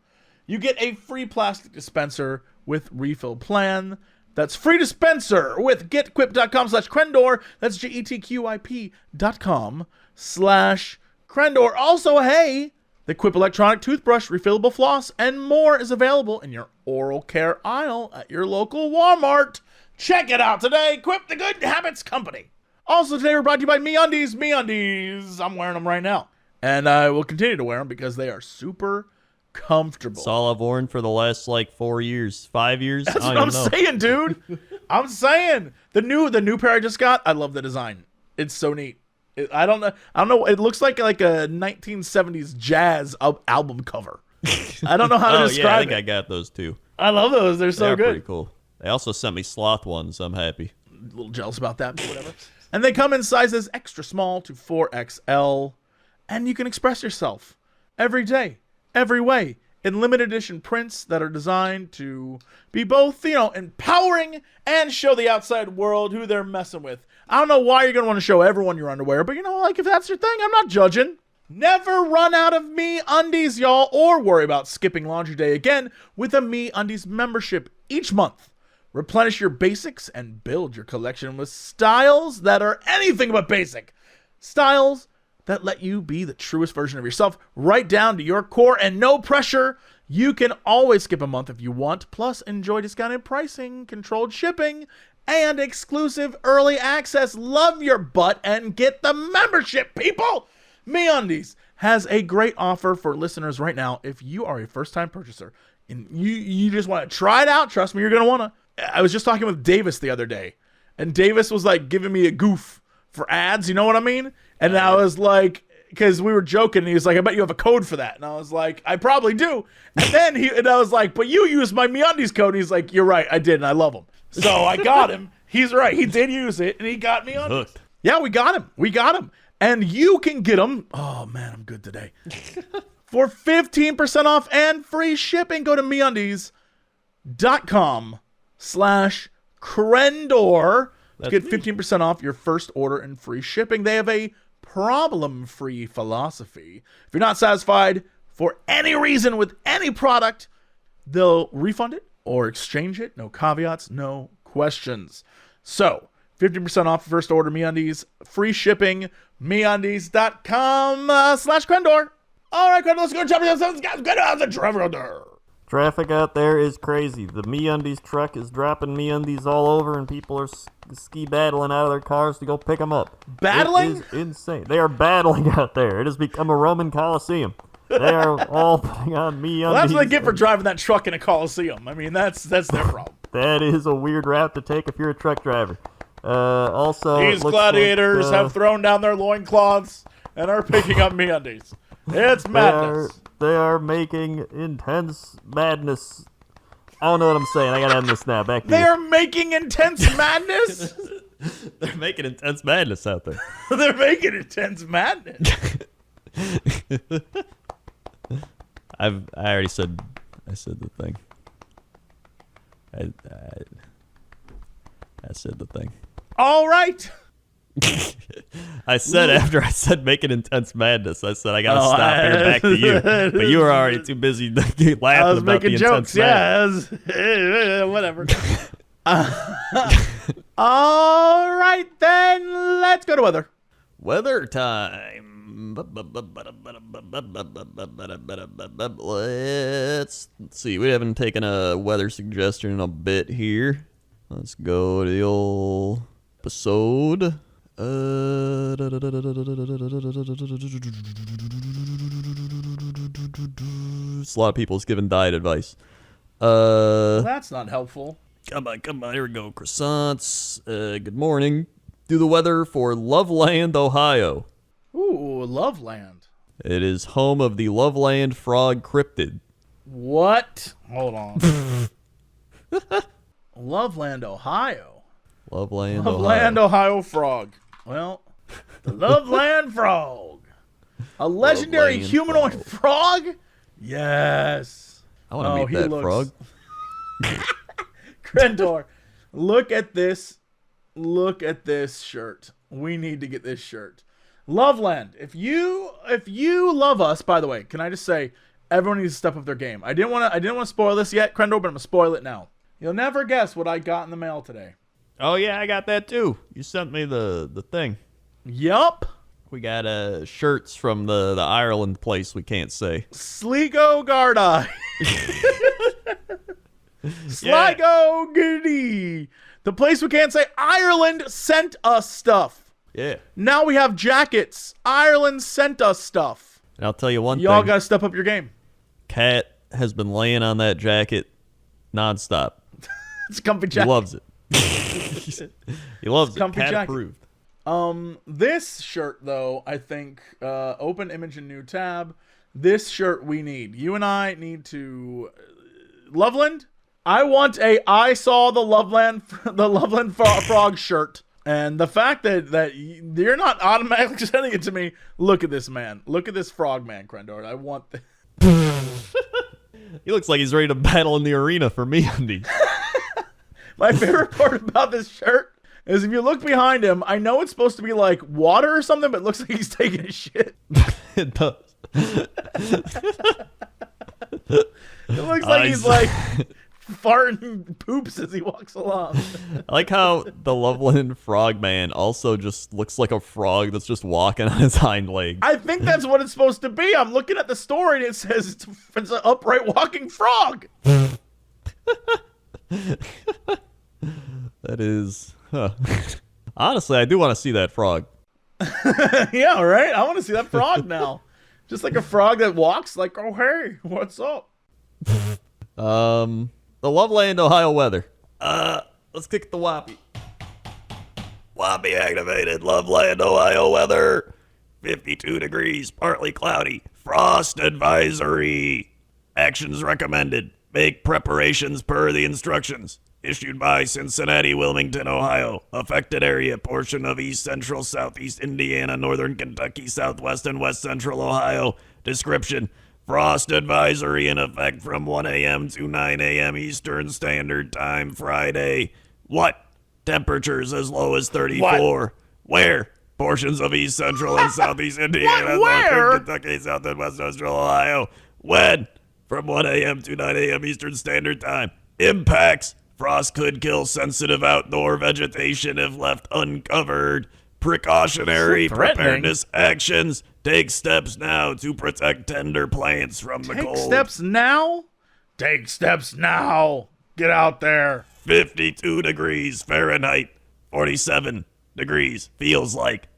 you get a free plastic dispenser with refill plan. That's free dispenser with getquip.com/Crendor. That's getquip.com/Crendor. Also, hey, the Quip electronic toothbrush, refillable floss, and more is available in your oral care aisle at your local Walmart. Check it out today. Quip, the Good Habits Company. Also, today we're brought to you by MeUndies. MeUndies. I'm wearing them right now. And I will continue to wear them because they are super comfortable. It's all I've worn for the last 4 years, 5 years. That's what I'm saying, dude. I'm saying the new pair I just got. I love the design. It's so neat. I don't know. It looks like a 1970s jazz album cover. I don't know how to describe it. I think I got those too. I love those. They're so They're good. Pretty cool. They also sent me sloth ones. I'm happy. A little jealous about that, but whatever. And they come in sizes extra small to 4XL, and you can express yourself every day, every way, in limited edition prints that are designed to be both, empowering and show the outside world who they're messing with. I don't know why you're going to want to show everyone your underwear, but if that's your thing, I'm not judging. Never run out of MeUndies, y'all, or worry about skipping laundry day again with a MeUndies membership each month. Replenish your basics and build your collection with styles that are anything but basic. Styles that let you be the truest version of yourself, right down to your core, and no pressure. You can always skip a month if you want, plus enjoy discounted pricing, controlled shipping, and exclusive early access. Love your butt and get the membership, people! MeUndies has a great offer for listeners right now. If you are a first-time purchaser and you just want to try it out, trust me, you're going to want to. I was just talking with Davis the other day, and Davis was giving me a goof for ads, you know what I mean? And I was like, because we were joking, and he was like, I bet you have a code for that. And I was like, I probably do. And then I was like, but you used my MeUndies code. And he's like, you're right, I did, and I love him. So I got him. He's right, he did use it, and he got MeUndies. Yeah, we got him. And you can get them. Oh man, I'm good today. For 15% off and free shipping, go to MeUndies.com/Crendor to get 15% off your first order and free shipping. They have a problem-free philosophy. If you're not satisfied for any reason with any product, they'll refund it or exchange it. No caveats, no questions. So, 15% off your first order, MeUndies, free shipping, MeUndies.com/Crendor. All right, Crendor, let's go to chapter 7. Get out the Trevor. Traffic out there is crazy. The MeUndies truck is dropping MeUndies all over, and people are ski battling out of their cars to go pick them up. Battling? It is insane. They are battling out there. It has become a Roman Coliseum. They are all putting on MeUndies. Well, that's what they get for driving that truck in a Coliseum. I mean, that's their problem. That is a weird route to take if you're a truck driver. Also, these gladiators have thrown down their loincloths and are picking up MeUndies. It's madness. They are making intense madness. I don't know what I'm saying. I gotta end this now. Back to you. They are making intense madness? They're making intense madness out there. They're making intense madness. I already said. I said the thing. I said the thing. All right. I said after I said making intense madness, I said I gotta stop here back to you. But you were already too busy laughing about making the jokes. intense Whatever. All right, then let's go to weather. Weather time. Let's see. We haven't taken a weather suggestion in a bit here. Let's go to the old episode. A lot of people's giving diet advice. That's not helpful. Come on. Here we go. Croissants. Good morning. Do the weather for Loveland, Ohio. Ooh, Loveland. It is home of the Loveland frog cryptid. What? Hold on. Loveland, Ohio. Loveland, Ohio frog. Well, the Loveland frog. A legendary Loveland humanoid frog? Yes. I want to meet that frog. Crendor, look at this. Look at this shirt. We need to get this shirt. Loveland, if you love us, by the way, can I just say everyone needs to step up their game. I didn't want to spoil this yet, Crendor, but I'm gonna spoil it now. You'll never guess what I got in the mail today. Oh yeah, I got that too. You sent me the thing. Yup. We got shirts from the Ireland place we can't say. Sligo Garda. Sligo Goody. The place we can't say. Ireland sent us stuff. Yeah. Now we have jackets. Ireland sent us stuff. And I'll tell you one thing. Y'all gotta step up your game. Cat has been laying on that jacket nonstop. It's a comfy jacket. He loves it. He loves it. Comfy Cat jacket. approved. This shirt though, I think, open image and new tab. This shirt we need. You and I need to Loveland. I want I saw the Loveland frog shirt. And the fact that you're not automatically sending it to me, look at this man. Look at this frog man, Crendor. I want this. He looks like he's ready to battle in the arena for MeUndies. My favorite part about this shirt is if you look behind him, I know it's supposed to be like water or something, but it looks like he's taking a shit. It does. It looks like he's like farting poops as he walks along. I like how the Loveland Frogman also just looks like a frog that's just walking on his hind legs. I think that's what it's supposed to be. I'm looking at the story and it says it's an upright walking frog. That is... Huh. Honestly, I do want to see that frog. Yeah, right? I want to see that frog now. Just like a frog that walks like, oh, hey, what's up? The Loveland, Ohio weather. Let's kick the Whoppy. Whoppy activated. Loveland, Ohio weather. 52 degrees, partly cloudy. Frost advisory. Actions recommended. Make preparations per the instructions. Issued by Cincinnati, Wilmington, Ohio. Affected area, portion of east central, southeast Indiana, northern Kentucky, southwest and west central Ohio. Description. Frost advisory in effect from 1 a.m. to 9 a.m. Eastern Standard Time Friday. What? Temperatures as low as 34. What? Where? Portions of east central and southeast Indiana, Where? northern Kentucky, south and west central Ohio. When? From 1 a.m. to 9 a.m. Eastern Standard Time. Impacts. Frost could kill sensitive outdoor vegetation if left uncovered. Precautionary So threatening. preparedness actions. Take steps now to protect tender plants from the cold. Take steps now? Take steps now. Get out there. 52 degrees Fahrenheit. 47 degrees feels like.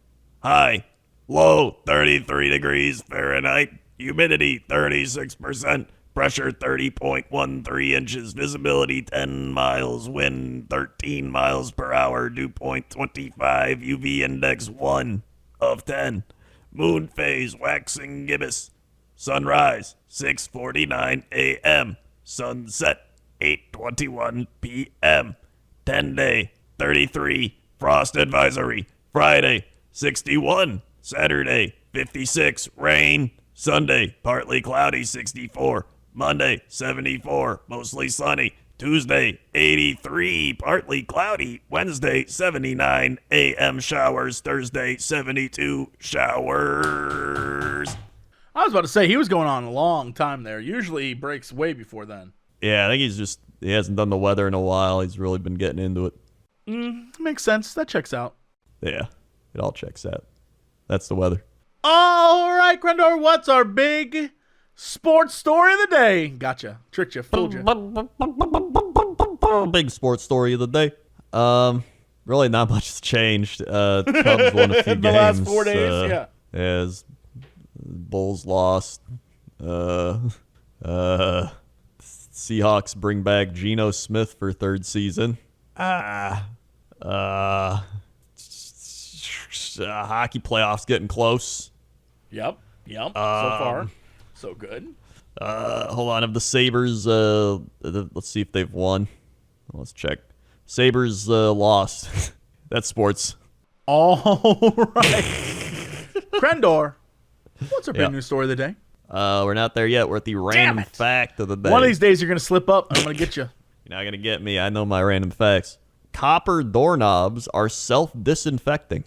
High. Low 33 degrees Fahrenheit. Humidity 36%. Pressure 30.13 inches. Visibility 10 miles. Wind 13 miles per hour. Dew point 25. UV index 1 of 10. Moon phase waxing gibbous. Sunrise 6:49 a.m. Sunset 8:21 p.m. 10-day 33. Frost advisory. Friday 61. Saturday 56. Rain. Sunday partly cloudy 64. Monday, 74, mostly sunny. Tuesday, 83, partly cloudy. Wednesday, 79, a.m. showers. Thursday, 72, showers. I was about to say, he was going on a long time there. Usually he breaks way before then. Yeah, I think he hasn't done the weather in a while. He's really been getting into it. Makes sense. That checks out. Yeah, it all checks out. That's the weather. All right, Crendor, what's our big sports story of the day? Gotcha. Tricked you. Fooled you. Big sports story of the day. Really not much has changed. Cubs won a few The games. last 4 days, yeah. As Bulls lost. Seahawks bring back Geno Smith for third season. Hockey playoffs getting close. Yep. So far, so good. Hold on. Of the Sabres, let's see if they've won. Let's check. Sabres lost. That's sports. All right. Crendor, what's our big news story of the day? We're not there yet. We're at the random fact of the day. One of these days you're going to slip up. I'm going to get you. You're not going to get me. I know my random facts. Copper doorknobs are self-disinfecting.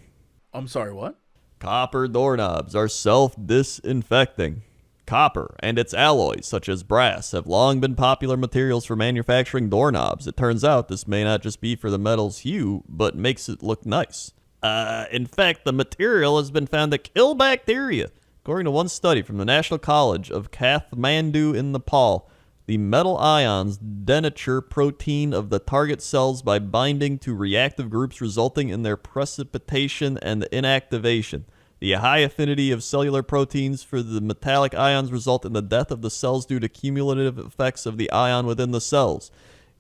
I'm sorry, what? Copper doorknobs are self-disinfecting. Copper and its alloys, such as brass, have long been popular materials for manufacturing doorknobs. It turns out this may not just be for the metal's hue, but makes it look nice. In fact, the material has been found to kill bacteria. According to one study from the National College of Kathmandu in Nepal, the metal ions denature protein of the target cells by binding to reactive groups, resulting in their precipitation and inactivation. The high affinity of cellular proteins for the metallic ions result in the death of the cells due to cumulative effects of the ion within the cells.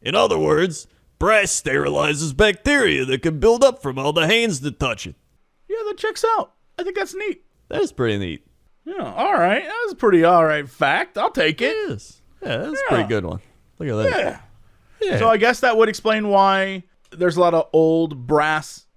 In other words, brass sterilizes bacteria that can build up from all the hands that touch it. Yeah, that checks out. I think that's neat. That is pretty neat. Yeah, all right. That was a pretty all right fact. I'll take it. It is. Yeah, that's a pretty good one. Look at that. Yeah. So I guess that would explain why there's a lot of old brass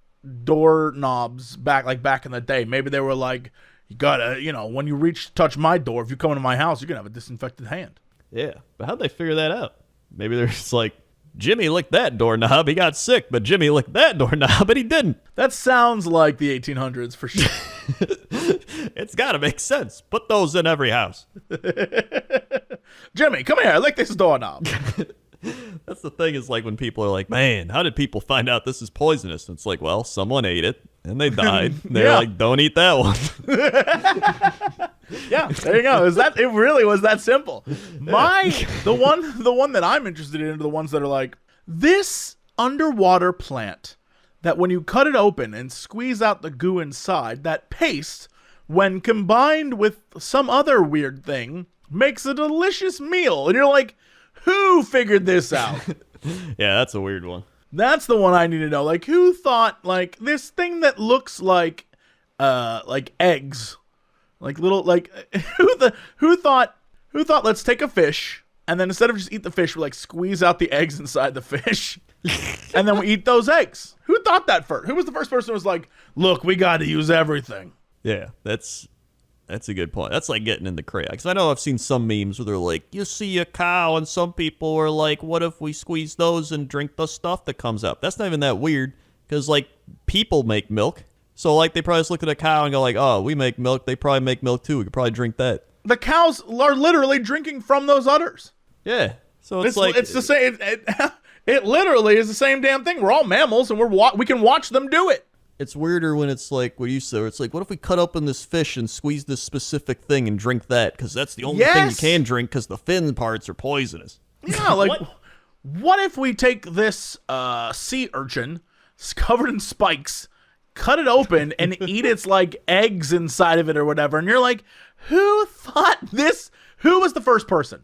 doorknobs back in the day. Maybe they were like, you gotta, when you touch my door, if you come into my house, you're gonna have a disinfected hand. Yeah, but how'd they figure that out? Maybe they're just like, Jimmy licked that doorknob, he got sick, but Jimmy licked that doorknob, but he didn't. That sounds like the 1800s for sure. It's gotta make sense. Put those in every house. Jimmy, come here, lick this doorknob. That's the thing, is like when people are like, man, how did people find out this is poisonous? And it's like, well, someone ate it and they died. They're like, don't eat that one. Yeah, there you go. It really was that simple. The one that I'm interested in are the ones that are like, this underwater plant that when you cut it open and squeeze out the goo inside, that paste, when combined with some other weird thing, makes a delicious meal. And you're like, who figured this out? Yeah, that's a weird one. That's the one I need to know. Like, who thought, like, this thing that looks like eggs, like little, like, who thought, let's take a fish, and then instead of just eat the fish, we like squeeze out the eggs inside the fish, and then we eat those eggs. Who thought that first? Who was the first person who was like, look, we got to use everything? Yeah, that's a good point. That's like getting into crayon. Because I know I've seen some memes where they're like, you see a cow, and some people are like, what if we squeeze those and drink the stuff that comes out? That's not even that weird, because like people make milk. So like they probably just look at a cow and go like, oh, we make milk. They probably make milk too. We could probably drink that. The cows are literally drinking from those udders. Yeah. So it's like it's the same. It literally is the same damn thing. We're all mammals, and we can watch them do it. It's weirder when it's like what you said. It's like, what if we cut open this fish and squeeze this specific thing and drink that? Because that's the only thing you can drink, because the fin parts are poisonous. Yeah, like, what if we take this sea urchin, it's covered in spikes, cut it open, and eat its, like, eggs inside of it or whatever? And you're like, who thought this? Who was the first person?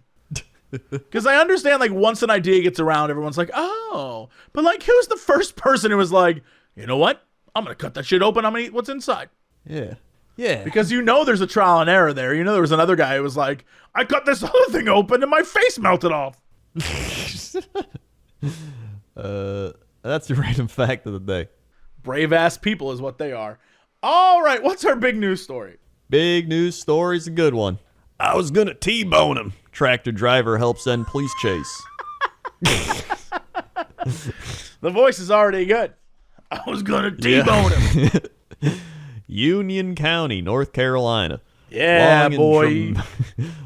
Because I understand, like, once an idea gets around, everyone's like, oh. But, like, who's the first person who was like, you know what? I'm going to cut that shit open. I'm going to eat what's inside. Yeah. Yeah. Because there's a trial and error there. There was another guy who was like, I cut this other thing open and my face melted off. That's your random fact of the day. Brave ass people is what they are. All right. What's our big news story? Big news story's a good one. I was gonna T-bone him. Tractor driver helps end police chase. The voice is already good. I was gonna T-bone him. Union County, North Carolina. Yeah, boy.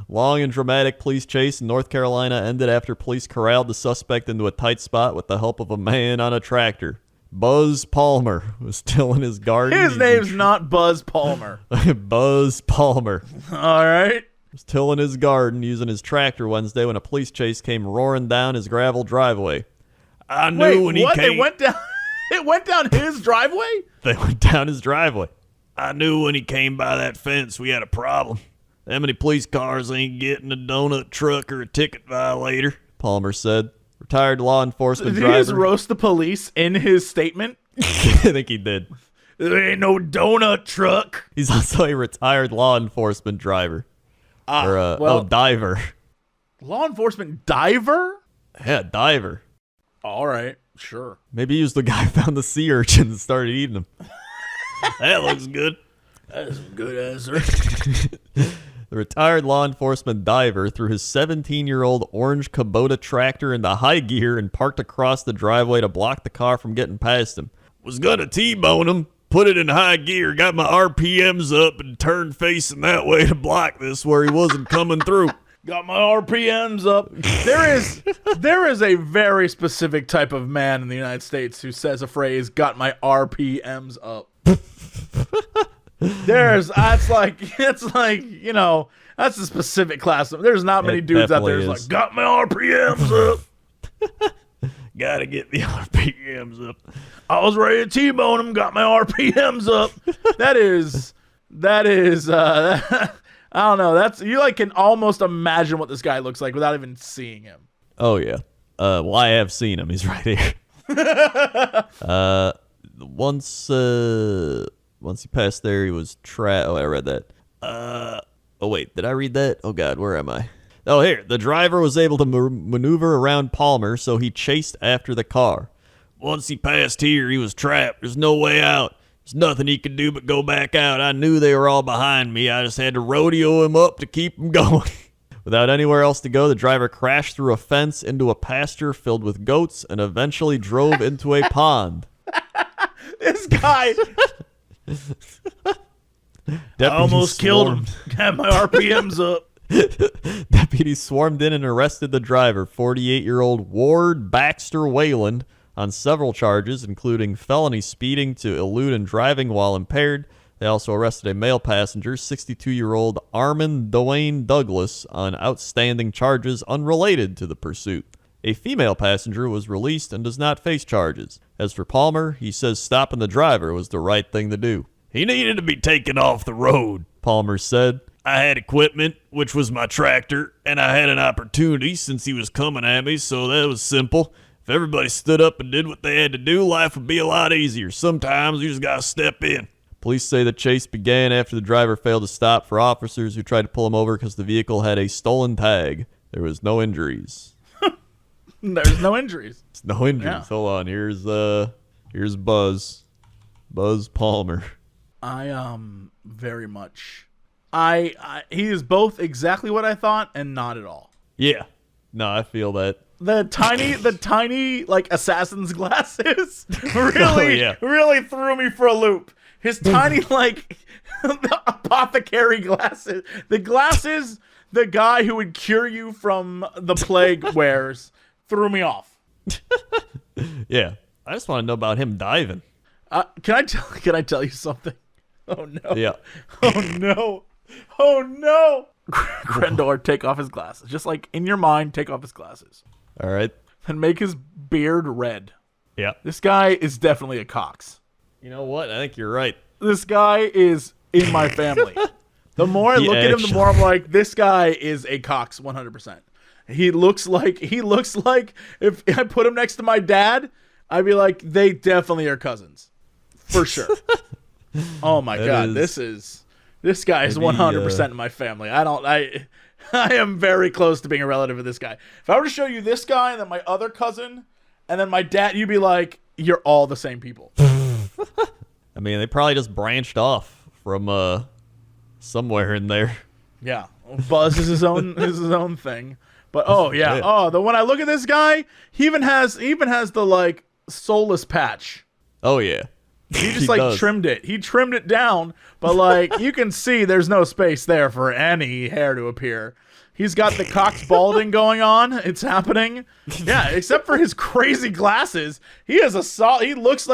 Long and dramatic police chase in North Carolina ended after police corralled the suspect into a tight spot with the help of a man on a tractor. Buzz Palmer was still in his garden. His name's not Buzz Palmer. Buzz Palmer. All right. Was tilling his garden using his tractor Wednesday when a police chase came roaring down his gravel driveway. I knew when he came. They went down. It went down his driveway? They went down his driveway. I knew when he came by that fence we had a problem. That many police cars ain't getting a donut truck or a ticket violator. Palmer said. Retired law enforcement Did driver. he just roast the police in his statement? I think he did. There ain't no donut truck. He's also a retired law enforcement driver. Diver. Law enforcement diver? Yeah, diver. All right, sure. Maybe he was the guy who found the sea urchins and started eating them. That looks good. That's a good answer. The retired law enforcement diver threw his 17-year-old orange Kubota tractor into high gear and parked across the driveway to block the car from getting past him. Was gonna T-bone him, put it in high gear, got my RPMs up, and turned facing that way to block this where he wasn't coming through. Got my RPMs up. There is a very specific type of man in the United States who says a phrase, got my RPMs up. That's like, you know, that's a specific class. There's not many dudes out there who's like, got my RPMs up. Gotta get the RPMs up. I was ready to T-bone him, got my RPMs up. That is, I don't know. That's, you like can almost imagine what this guy looks like without even seeing him. Oh, yeah. Well, I have seen him. He's right here. Once he passed there, he was Oh, I read that. Oh, wait. Did I read that? Oh, God. Where am I? Oh, here. The driver was able to maneuver around Palmer, so he chased after the car. Once he passed here, he was trapped. There's no way out. There's nothing he could do but go back out. I knew they were all behind me. I just had to rodeo him up to keep him going. Without anywhere else to go, the driver crashed through a fence into a pasture filled with goats and eventually drove into a pond. This guy... I almost killed him. Got my RPMs up. Deputies swarmed in and arrested the driver, 48-year-old Ward Baxter Wayland, on several charges, including felony speeding to elude and driving while impaired. They also arrested a male passenger, 62-year-old Armin Dwayne Douglas, on outstanding charges unrelated to the pursuit. A female passenger was released and does not face charges. As for Palmer, he says stopping the driver was the right thing to do. He needed to be taken off the road, Palmer said. I had equipment, which was my tractor, and I had an opportunity since he was coming at me, so that was simple. If everybody stood up and did what they had to do, life would be a lot easier. Sometimes you just gotta step in. Police say the chase began after the driver failed to stop for officers who tried to pull him over because the vehicle had a stolen tag. There was no injuries. There's no injuries. No injuries. Yeah. Hold on. Here's Buzz. Buzz Palmer. I very much. He is both exactly what I thought and not at all. Yeah. No, I feel that. The tiny like assassin's glasses really threw me for a loop. His tiny like apothecary glasses. The glasses the guy who would cure you from the plague wears threw me off. Yeah. I just want to know about him diving. Can I tell you something? Oh no. Yeah. Oh no. Oh no. Crendor, take off his glasses. Just like in your mind, take off his glasses. All right. And make his beard red. Yeah. This guy is definitely a Cox. You know what? I think you're right. This guy is in my family. The more I look at him, the more I'm like, this guy is a Cox 100%. He looks like if I put him next to my dad, I'd be like, they definitely are cousins. For sure. Oh my God. This guy is 100% in my family. I am very close to being a relative of this guy. If I were to show you this guy and then my other cousin and then my dad, you'd be like, you're all the same people. I mean, they probably just branched off from somewhere in there. Yeah. Buzz is his own thing. But oh yeah. Oh, when I look at this guy, he even has the like soulless patch. Oh yeah. He just trimmed it. He trimmed it down, but like you can see there's no space there for any hair to appear. He's got the Cox balding going on. It's happening. Yeah, except for his crazy glasses. He has he looks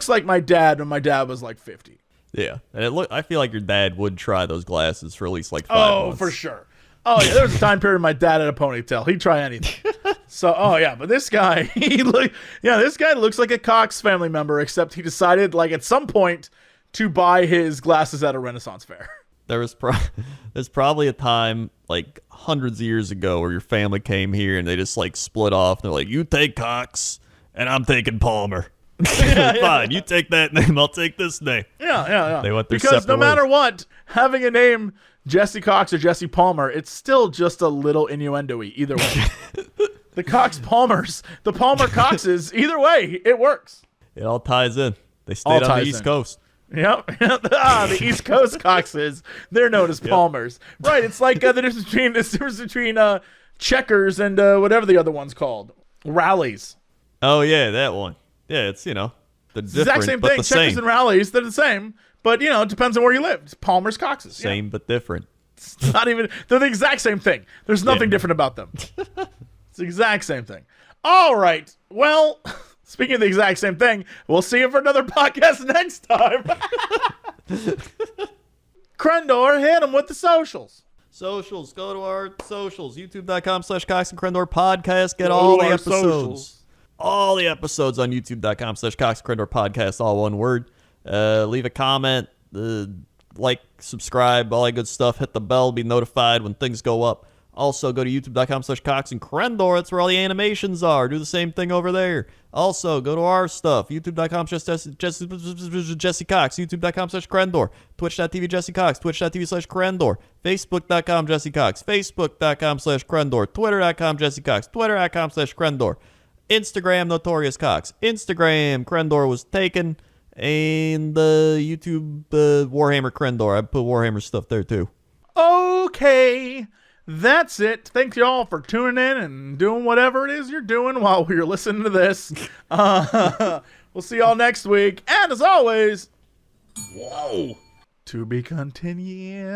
like my dad when my dad was like 50. Yeah. And I feel like your dad would try those glasses for at least like 5 months. For sure. Oh yeah, there was a time period my dad had a ponytail. He'd try anything. So, but this guy, this guy looks like a Cox family member, except he decided, like, at some point to buy his glasses at a Renaissance fair. There's probably a time like hundreds of years ago where your family came here and they just like split off. They're like, you take Cox and I'm taking Palmer. Fine, you take that name, I'll take this name. Yeah. They went their because no separate matter ways. what, having a name Jesse Cox or Jesse Palmer, it's still just a little innuendo-y either way. The Cox Palmers, the Palmer Coxes, either way, it works. It all ties in. They stayed on the East Coast. Yep. The East Coast Coxes. They're known as Palmers. Right. It's like the difference between checkers and whatever the other one's called. Rallies. Oh, yeah, that one. Yeah, it's, the different, Exact same but thing. the Checkers same. and rallies, they're the same. But, it depends on where you live. It's Palmer's Coxes. Same but different. It's not even, they're the exact same thing. There's nothing Yeah. different about them. It's the exact same thing. All right. Well, speaking of the exact same thing, we'll see you for another podcast next time. Crendor, hit him with the socials. Socials. Go to our socials. YouTube.com/Cox and Crendor podcast. Get Go all to the our episodes. socials. All the episodes on YouTube.com/Cox and Crendor podcast. All one word. Leave a comment. Like, subscribe, all that good stuff. Hit the bell. Be notified when things go up. Also, go to youtube.com/Cox and Crendor. That's where all the animations are. Do the same thing over there. Also, go to our stuff. youtube.com/Jesse Cox. youtube.com/Crendor. Twitch.tv Jesse Cox. Twitch.tv/Crendor. Facebook.com Jesse Cox. Facebook.com/Crendor. Twitter.com Jesse Cox. Twitter.com/Crendor. Instagram Notorious Cox. Instagram Crendor was taken. And YouTube Warhammer Crendor. I put Warhammer stuff there too. Okay. That's it. Thanks y'all for tuning in and doing whatever it is you're doing while you're listening to this. We'll see y'all next week. And as always, Whoa. to be continued.